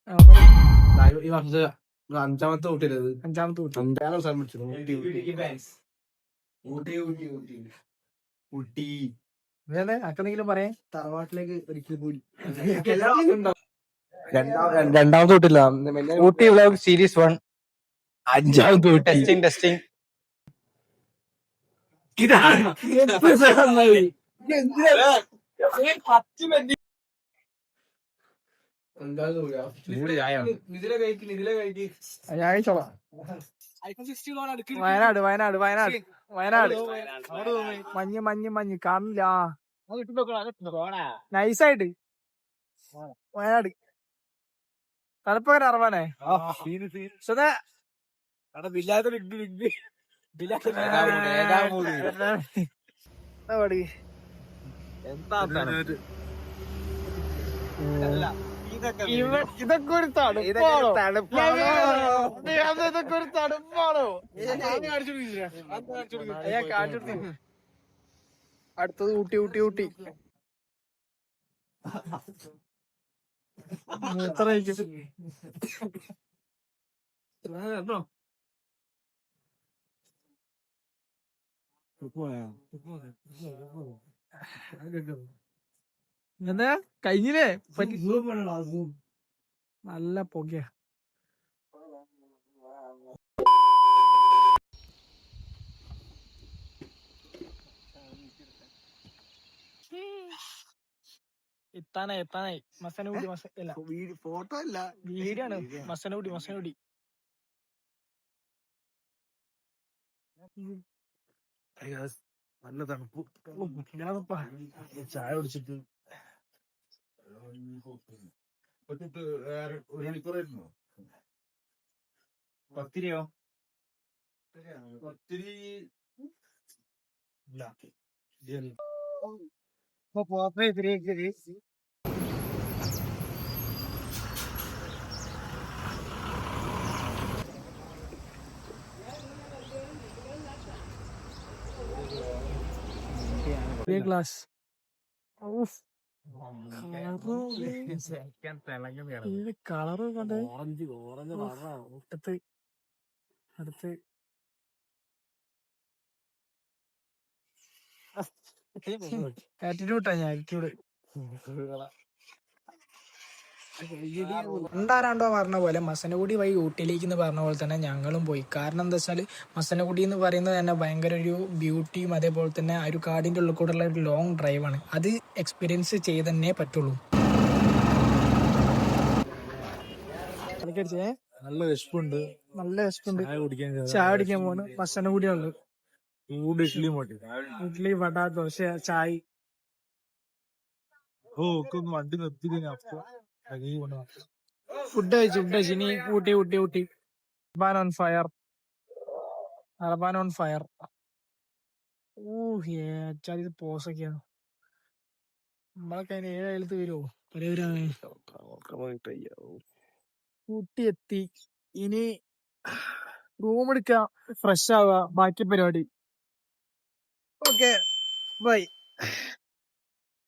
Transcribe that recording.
ഈ വർഷത്തെ അഞ്ചാമത്തെ ഊട്ടിയിലത് അഞ്ചാമത്തെ ഊട്ടി അഞ്ചാം സ്ഥലം പിടിച്ചു ഊട്ടി അക്കെന്തെങ്കിലും പറയാം തറവാട്ടിലേക്ക് ഒരിക്കലും പോയി രണ്ടാമത്തെ ഊട്ടില്ല ഊട്ടി വ്ലോഗ് സീരീസ് 1 അഞ്ചാമത്തെ ഊട്ടി ടെസ്റ്റിംഗ് വയനാട് വയനാട് വയനാട് വയനാട് മഞ്ഞ് മഞ്ഞ് മഞ്ഞ് കാണില്ല നൈസായിട്ട് വയനാട് തലപ്പകര അറവാനേ ഇതൊക്കെ ഒരു തണുപ്പാണോ ഇതൊക്കെ ഒരു തണുപ്പാണോ അടുത്തത് ഊട്ടി ഊട്ടി ഊട്ടി എത്ര എന്താ കഴിഞ്ഞില്ലേ നല്ല പുകയാ എത്താനായി മസനഗുടി ഫോട്ടോ അല്ല വീഡിയോ ആണ് മസനഗുടി നല്ല തണുപ്പ് ചായ കുടിച്ചിട്ട് ഒരു മണിക്കൂറായിരുന്നോ പത്തിരിയോ പത്തിരി ഗ്ലാസ് കളറ് കണ്ട് അടുത്ത് ആറ്റിറ്റ്യൂഡ് ഉണ്ടാരാണ്ടോ പറഞ്ഞ പോലെ മസനഗുടി വഴി ഊട്ടിയിലേക്ക് എന്ന് പറഞ്ഞ പോലെ തന്നെ ഞങ്ങളും പോയി. കാരണം എന്താ വെച്ചാൽ മസനഗുടി എന്ന് പറയുന്നത് തന്നെ ഭയങ്കര ഒരു ബ്യൂട്ടിയും അതേപോലെ തന്നെ ആ ഒരു കാടിൻ്റെ ഉള്ളിൽ കൂടെയുള്ള ഒരു ലോങ് ഡ്രൈവാണ്. അത് എക്സ്പീരിയൻസ് ചെയ്ത് തന്നെ പറ്റുള്ളൂ. നല്ല വിശപ്പുണ്ട് ചായ കുടിക്കാൻ പോകുന്നു. മസനഗുഡിയുള്ളു ഇഡ്ലി വട ദോശ ചായ വണ്ടി നിർത്തി ഫുഡ് കഴിച്ചു ഇനി ഊട്ടി അറബാൻ ഓൺ ഫയർ ഇത് പോസൊക്കെയാണ്. നമ്മളൊക്കെ അതിന് 7 അയലത്ത് വരുമോ? ഊട്ടി എത്തി. ഇനി റൂം എടുക്കുക, ഫ്രഷ് ആവുക, ബാക്കി പരിപാടി. Okay bye.